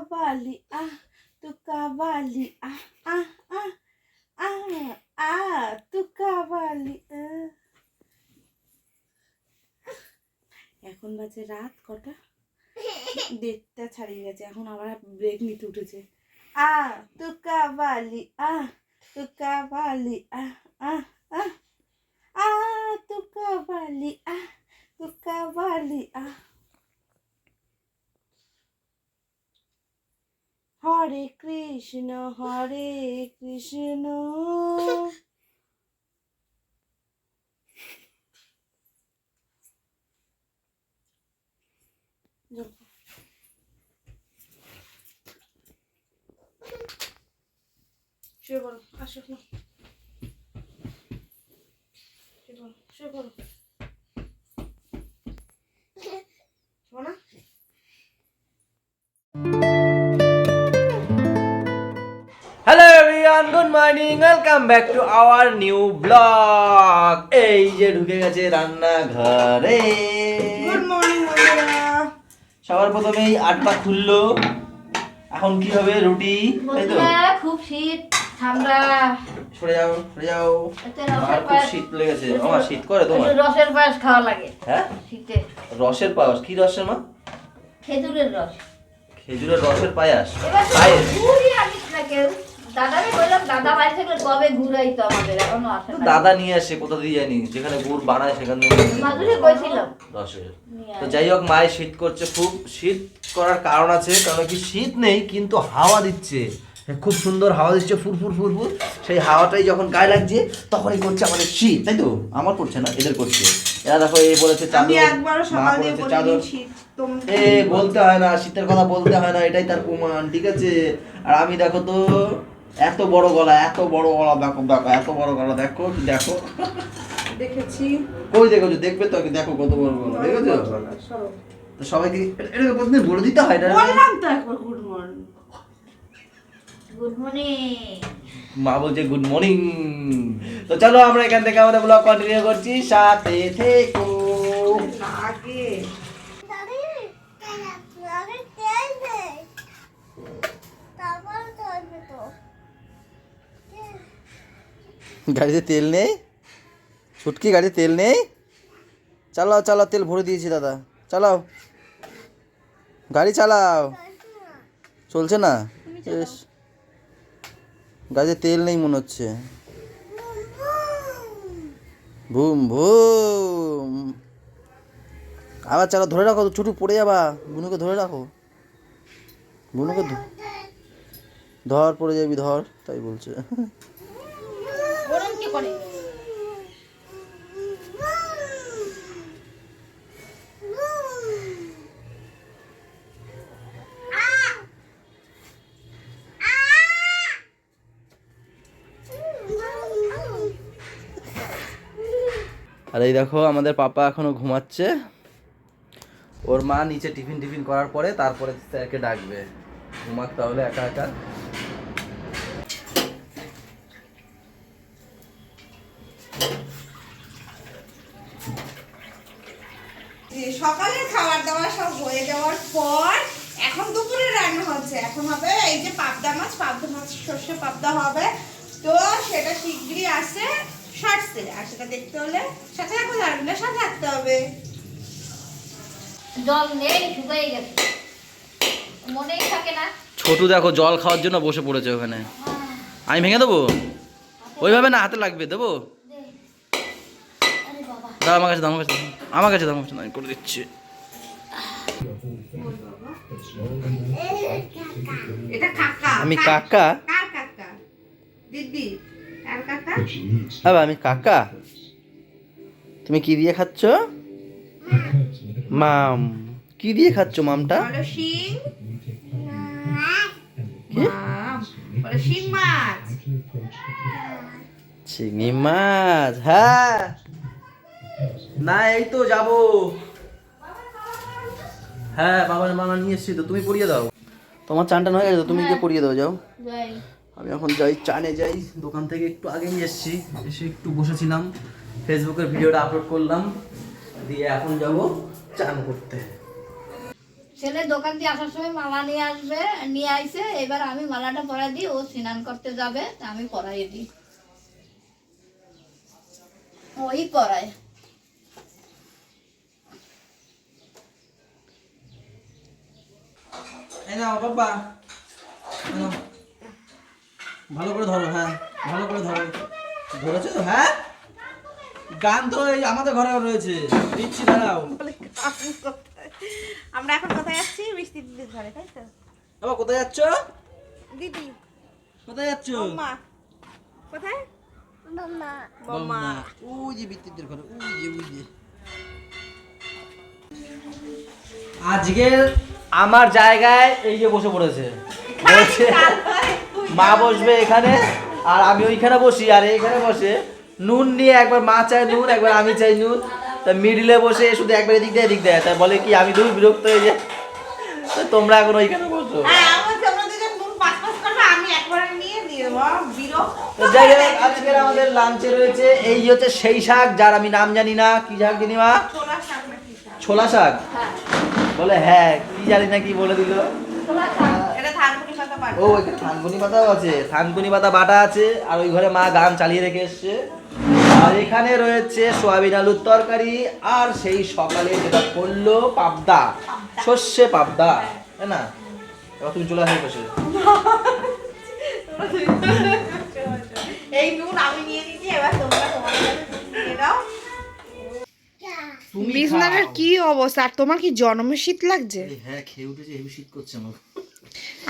কাবালি তু কাবালি তু কাবালি। এখন বাজে রাত কটা, 1:30 ছাড়িয়ে গেছে। এখন আবার ব্রেক নিতে উঠেছে। তু কাবালি তু কাবালি তু কাবালি তু কাবালি। হরে কৃষ্ণ হরে কৃষ্ণ। শুয়ে পড়ো, আসো না, শুয়ে পড়ো শোনা। Hello everyone, good morning, welcome back to our new blog. এই যে ঢুকে গেছে রান্নাঘরে। গুড মর্নিং বন্ধুরা। সবার প্রথমেই আটটা খুললো। এখন কি হবে? রুটি, তাই তো? খুব শীত, ঠান্ডা। সরে যাও, সরে যাও। আমার খুব শীত লেগেছে। আমার শীত করে তোমার? রসের পায়েস খাওয়া লাগে। হ্যাঁ, শীতে রসের পায়েস। কি রসের মা? খেজুরের রস। খেজুরের রসের পায়েস। এবার পায়েস ঘুরি আনিস না কেউ। দাদাকে বললাম, দাদা বাড়ি থেকে কবে ঘুরাইতো আমাদের, এখনো আসে না। দাদা নিয়ে আসে, কোথা দিয়ে জানি, যেখানে গুড় বানায় সেখান থেকে মাঝে কইছিলাম রসের। তো যাই হোক, মায়ের শীত করছে খুব। শীত করার কারণ আছে, কারণ কি শীত নেই কিন্তু হাওয়া দিচ্ছে, খুব সুন্দর হাওয়া দিচ্ছে, ফুরফুর ফুরফুর। সেই হাওয়াটাই যখন গায়ে লাগছে তখনই করছে আমাদের শীত, তাই তো? আমার করছে না, এদের করছে। এরা দেখো, এই বলেছে চাদর, মা বলেছে চাদর। এ বলতে হয় না, শীতের কথা বলতে হয় না, এটাই তার প্রমাণ, ঠিক আছে? আর আমি দেখো তো, এত বড় গলা, এত বড় গলা, দেখো দেখো, এত বড় গলা, দেখো দেখো। দেখেছি, কই দেখেছো? দেখবে তো, দেখো কত বড় গলা, দেখেছো? তো সবাইকে এটা প্রতিদিন বলে দিতে হয় না? বললাম তো একবার গুড মর্নিং। Good morning. মা বলছে গুড মর্নিং। তো চলো আমরা এখান থেকে আমাদের ব্লগ কন্টিনিউ করছি, সাথে থেকো। আগে গাড়িতে তেল নেই? ছুটকি গাড়িতে তেল নেই? চালাও চালাও, তেল ভরে দিয়েছি দাদা, চালাও গাড়ি, চালাও। চলছে না? বেশ, গাড়িতে তেল নেই মনে হচ্ছে। ভুম ভুম। আবার চালা, ধরে রাখো, ছুটু পড়ে যাবা। বুনুকে ধরে রাখো, বুনুকে ধর, পড়ে যাবি, ধর, তাই বলছে। গরম কি করে? আর এই দেখো, আমাদের পাপা এখনো ঘুমাচ্ছে। ওর মা নিচে টিফিন টিফিন করার পরে তারপরে স্যারকে ডাকবে। ঘুমাক তাহলে একা একা। সকালে খাবার দাবার সব হয়ে যাওয়ার পর এখন দুপুরে রান্না হচ্ছে। এখন হবে এই যে পাবদা মাছ সর্ষে পাবদা হবে। তো সেটা শিগগিরই আসে শর্টসে, আর সেটা দেখতে হলে সাথে এখন রান্না সাথে থাকতে হবে। জল নেই, শুকিয়ে গেছে, মনেই থাকে না। ছোটু দেখো জল খাওয়ার জন্য বসে পড়েছে ওখানে। আমি ভেঙে দেবো? ওইভাবে না, হাতে লাগবে, দেবো? আরে বাবা, দাও আমার কাছে, দাও আমার কাছে, আমার কাছে দাও, আমার কাছে আমি করে দিচ্ছি। এটা কাকা। আমি কাকা? কার কাকা? দিদি আর কাকা? হ্যাঁ, আমি কাকা। তুমি কি দিয়ে খাচ্ছ? মাম। কি দিয়ে খাচ্ছ মামটা? বলো শিং। কি? মাম বলো শিং মাছ। চিংড়ি মাছ, হ্যাঁ। না, এই তো যাবো। হ্যাঁ, বাবার মামা নিয়ে এসছি তো, তুমি পরিয়ে দাও। তোমার চানটা হয়ে গেছে তো, তুমি গিয়ে পরিয়ে দাও, যাও। যাই। আমি এখন যাই, চানে যাই। দোকান থেকে একটু আগেই এসেছি, এসে একটু বসেছিলাম, ফেসবুকের ভিডিওটা আপলোড করলাম, দিয়ে এখন যাব চান করতে। ছেলে দোকান দিয়ে আসার সময় মালা নিয়ে আইছে। এবার আমি মালাটা পরাই দিই, ও স্নান করতে যাবে, তা আমি পরাই দিই, ওই পরায়। এই নাও বাবা, ভালো করে ধরো। হ্যাঁ ভালো করে ধরো। ধরেছো তো? হ্যাঁ গান তো এই আমাদের ঘরে রয়েছে, দিচ্ছি দাঁড়াও। আমরা এখন কোথায় যাচ্ছি? মিষ্টি দিদির ঘরে, তাই তো? বাবা কোথায় যাচ্ছ? দিদি কোথায় যাচ্ছ? মা কোথায়? মামা মামা ওই যে বিদ্যুতের ঘরে, ওই যে আজকে আমার জায়গায় এই যে বসে পড়েছে, বলছে মা বসবে এখানে আর আমি ওইখানে বসি, আর এইখানে বসে নুন নিয়ে একবার মা চায় নুন, একবার আমি চাই নুন, তা মিডিলে বসে শুধু একবার এদিক দেয়, তাই বলে কি আমি দুই বিরক্ত হয়ে যাই, তো তোমরা এখন ওইখানে বসো। তো যাই হোক, আজকের আমাদের লাঞ্চে রয়েছে এই হচ্ছে সেই শাক, যার আমি নাম জানি না, কি শাক জানি মা? ছোলা শাক বলে। হ্যাঁ কি জানি না, কি বলে দিল। ও এখানে থানকুনি পাতাও আছে, থানকুনি পাতা বাটা আছে, আর ওই ঘরে মা গান চালিয়ে রেখে এসছে। আর এখানে রয়েছে সোয়াবিন আলুর তরকারি, আর সেই সকালে যেটা করলো পাবদা, সর্ষে পাবদা, তাই না? এবার তুমি চলে আসো বসে। এই নুন আমি নিয়ে নিচ্ছি, এবার তোমরা তোমাদের নিয়ে দাও। বিছনাটার কি অবস্থা? আর তোমার কি জন্মে শীত লাগছে? হ্যাঁ খেয়ে উঠেছে, হেভি শীত করছে আমার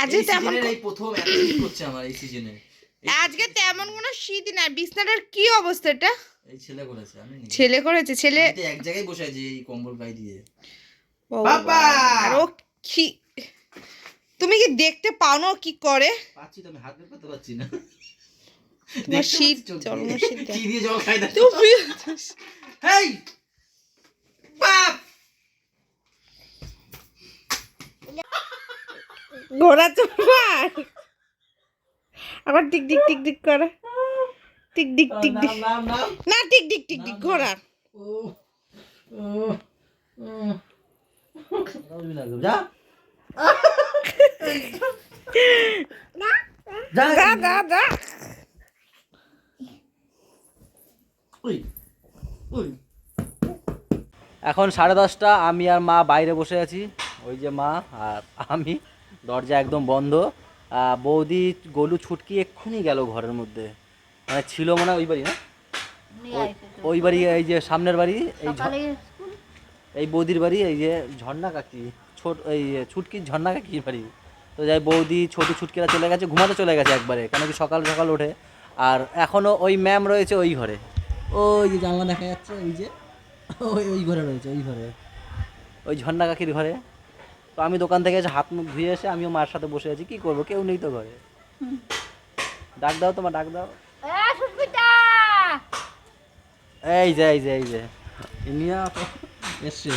আজকে তেমন এই প্রথম এত শীত করছে আমার এই সিজনে। আজকে তেমন কোনো শীত না। বিছনাটার কি অবস্থা? এটা এই ছেলে করেছে, আমি নিজে। ছেলে করেছে? ছেলে আমি তো এক জায়গায় বসে আছি এই কম্বল গায়ে দিয়ে। ও বাবা! আর ও কি, তুমি কি দেখতে পাও না ও কি করে? পাচ্ছি তো, আমি হাত বের করতে পারছি না। তোমার দেখতে শীত, পাচ্ছি চোখ জন্ম দিয়ে। শীত। কি দিয়ে জল খাই না তুমি হেই বাপ! ঘোড়া তোমার আবার টিক টিক টিক টিক করে, টিক টিক টিক টিক, নাম না টিক টিক টিক টিক ঘোড়া। ও যা যা দা দা দা। এখন 10:30, আমি আর মা বাইরে বসে আছি, ওই যে মা আর আমি, দরজা একদম বন্ধ। বৌদি গলু ছুটকি এক্ষুনি গেল ঘরের মধ্যে, মানে ছিল মনে হয় ওই বাড়ি, না ওই বাড়ি, এই যে সামনের বাড়ি, এই বৌদির বাড়ি, এই যে ঝর্ণা কাকি, এই ছুটকির ঝর্ণা কাকির বাড়ি। তো যাই বৌদি ছোটো ছুটকিরা চলে গেছে, ঘুমাতে চলে গেছে একবারে, কেন কি সকাল সকাল ওঠে। আর এখনও ওই ম্যাম রয়েছে ওই ঘরে, ওই যে জানলা দেখা যাচ্ছে, ওই যে ওই ঘরে রয়েছে, ওই ঘরে, ওই ঝর্ণা কাকির ঘরে। তো আমি দোকান থেকে এসে হাত মুখ ধুয়ে এসে আমিও মার সাথে বসে আছি, কি করবো, কেউ নেই তো ঘরে। ডাক দাও তোমার, ডাক দাও। এই যে এই যে এই যে ইনিয়া এসছে,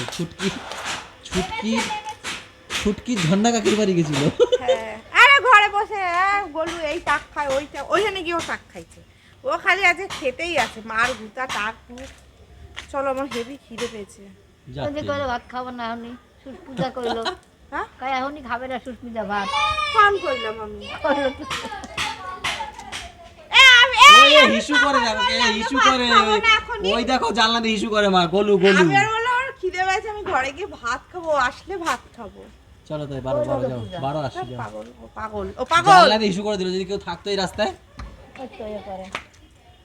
ছুটকি ঝর্ণা কাকির বাড়ি গেছিল। আরে ঘরে বসে গলু এই টাক খায়, ওইটা ওইখানে গিয়েও টাক খাইছে। ও খালি আজকে খেতেই আছে, মার গুতা টাক মুখ। চলো আমার হেভি খিদে পেয়েছে। ভাত খাবো না, এখনই পূজা করলো। হ্যাঁ এখনই খাবে না সুস্মিতা ভাত। ফোন করলাম আমি। হিসু করে যাবে, হিসু করে, ওই দেখো জানলা দিয়ে হিসু করে মা, গলু গলু। আমি আর বললাম আমার খিদে পেয়েছে, আমি ঘরে গিয়ে ভাত খাবো, আসলে ভাত খাবো। চলো তাই 12 যাও, 12 আসছি যাও। পাগল ও পাগল, ও পাগল। জানলা দিয়ে হিসু করে দিল, যদি কেউ থাকতো এই রাস্তায়।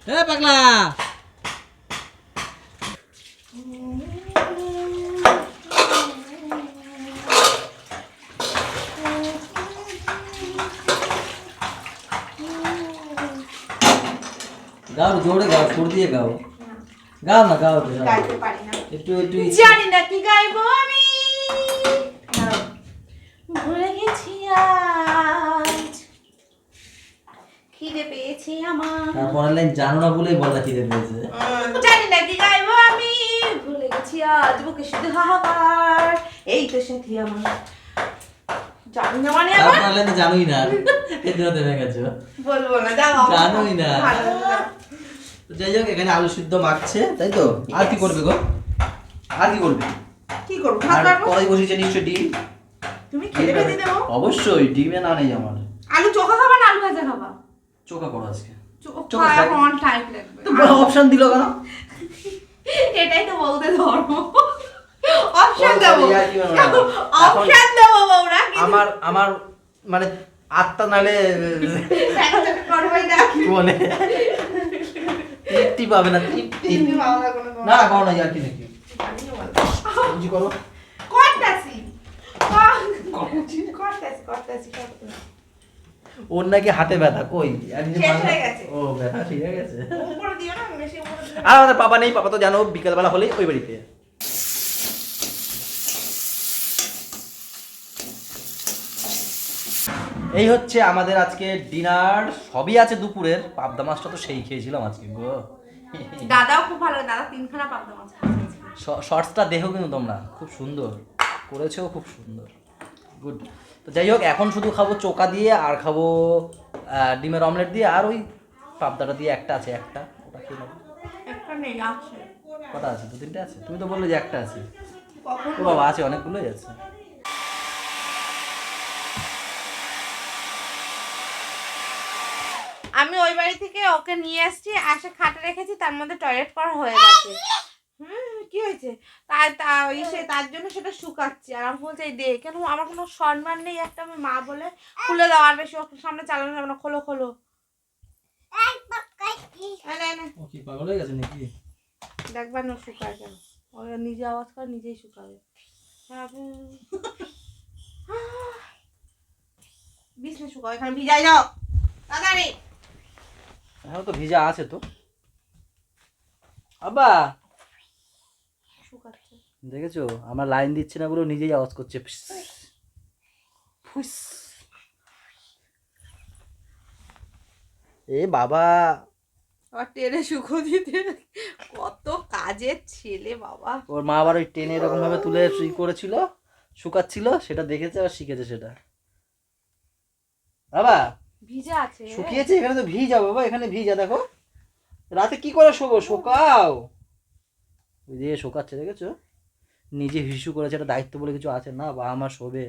এ পাগলা, গাও জোরে গাও, সুর দিয়ে গাও, গাও না গাও, গাইতে পারি না, একটু একটু জানি না কি গাইবো আমি, ভুলে গেছি আজ, খিদে পেয়েছে আমার। তারপরের লাইন জানো না বলেই বলা খিদে পেয়েছে। জানি না কি গাইবো আমি, ভুলে গেছি আজ, বুকে শুধু হাহাকার, এই তো সাথী আমার। জানি না মানে আমার, তারপরের লাইন জানোই না, এদিকে দেবে গেছো, বলবো না, যাও জানোই না। ভালো না। তো যাই হোক, এখানে আলু সিদ্ধ মাখছে, তাই তো? আর কি করবে গো? আর কি করবে? কি করবো, ভাত আর পারবো। কড়াই বসিয়েছে নিশ্চয় ডিম। তুমি খেতে খেতে দেবো। অবশ্যই ডিমে না নেই আমার। আলু চোখা খাবা না আলু ভাজা খাবা? চোখা করো আজকে। চোখা এখন টাইম লাগবে। তো অপশন দিল কেন? এটাই তো বলতে ধর্ম। অপশন দেবো, এখন অপশন দেবো বউরা। আমার মানে আত্মা নালে করবাই না। কি বলে তৃপ্তি পাবে না, তৃপ্তি। তুমি বাবা কোনো না করো না, আর কি নাকি বুঝি করো। করতেছি করতেছি। ওর নাকি হাতে ব্যথা, কই একদিন শেষ ভালো- হয়ে গেছে। ও ব্যথা ঠিক হয়ে গেছে। উপরে দিও না, বেশি উপরে দিও না। আর আমাদের পাপা নেই, পাপা তো জানো বিকেলবেলা হলেই ওই বাড়িতে। এই হচ্ছে আমাদের আজকে ডিনার, সবই আছে দুপুরের। পাবদা মাছটা তো সেই খেয়েছিলাম আজকে গো। দাদাও খুব ভালো, দাদা 3খানা পাবদা মাছ খেয়েছে। শর্টসটা দেখো কিন্তু তোমরা, খুব সুন্দর করেছেও, খুব সুন্দর, গুড। তো যাই হোক, এখন শুধু খাবো চোকা দিয়ে, আর খাবো ডিমের অমলেট দিয়ে, আর ওই পাবদাটা দিয়ে একটা আছে, একটা ওটা খেয়ে নেবো। একটা নেই, আছে। কটা আছে? 2-3টে আছে, তুমি তো বললে যে একটা আছে। কখন ও বাবা, আছে অনেকগুলোই আছে। আমি ওই বাড়ি থেকে ওকে নিয়ে আসছি, আসে খাটে রেখেছি, তার মধ্যে টয়লেট করা হয়ে গেছে। কি হয়েছে? তার জন্য সেটা শুকাচ্ছি। আর আমি বলছি এই দে, কেন আমার কোনো সম্মান নেই একটা, আমি মা বলে খুলে দাও, আর বেশি ওর সামনে চালানো যাবে না, খোলো খোলো। ও কি পাগল হয়ে গেছে নাকি? দেখবার না শুকায় কেন, ও নিজে আওয়াজ করে নিজেই শুকাবে। বিছনা শুকাও, এখানে ভিজাই যাও তাড়াতাড়ি। এখন তো ভিজা আছে তো। আব্বা শুকাচ্ছে। দেখেছো, আমার লাইন দিচ্ছে না বলে নিজেই আওয়াজ করছে। ফুস। এ বাবা, আবার টেনে শুকো দিতে কত কাজের ছেলে বাবা। ওর মা আবার ওই টেনে এরকম ভাবে তুলে করেছিল, শুকাচ্ছিল, সেটা দেখেছে আর শিখেছে সেটা। বাবা ভিজা আছে। শুকিয়েছে, এখানে তো ভিজা বাবা, এখানে ভিজা দেখো। রাতে কি করে শোবো, শোকাও। ওই দিয়ে শোকাচ্ছে দেখেছো, নিজে হিসু করেছে, একটা দায়িত্ব বলে কিছু আছে না, বা আমার শোবে,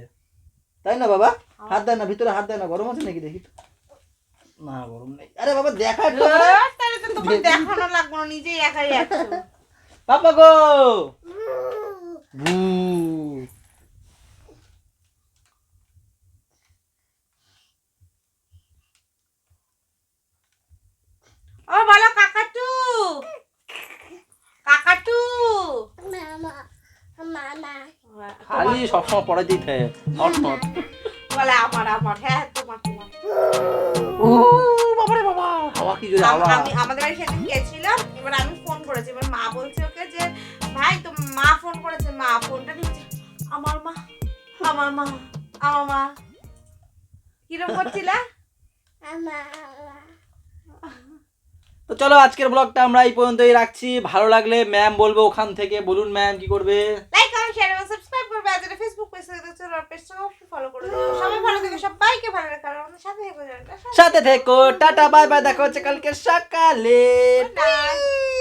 তাই না বাবা? হাত দেয় না, ভিতরে হাত দেয় না, গরম আছে নাকি দেখি তো। না গরম নেই। আরে বাবা দেখা একটু। তাহলে তো তোমার দেখানো লাগবে না, নিজেই একাই আছো। পাপা গো ভু। ও বলো কাকাটু, কাকাটু। খালি সবসময় পড়াই দিতে হয়, হট হট। বলে আমার আমার, হ্যাঁ তোমার তোমার। ও বাবা রে বাবা, হাওয়া কি জোরে হাওয়া। আমি আমাদের বাড়ি সেদিন গেছিলাম, এবার আমি ফোন করেছি, এবার মা বলছে ওকে যে ভাই তো মা ফোন করেছে, মা ফোনটা নিচ্ছে, আমার মা আমার মা আমার মা। কিরকম করছিলে? তো চলো আজকের ব্লগটা আমরা এই পর্যন্তই রাখছি। ভালো লাগলে ম্যাম বলবো ওখান থেকে, বলুন ম্যাম কি করবে। লাইক কমেন্ট শেয়ার এবং সাবস্ক্রাইব করবে। আর যারা ফেসবুক পেজ থেকে দেখছো তারা পেজটা অবশ্যই ফলো করে দিও। সবাই ভালো থেকো, সবাইকে ভালো রাখো, আর আমাদের সাথে থেকো। সাথে থেকো, টাটা বাই বাই, দেখা হচ্ছে কালকে সকালে। Good night.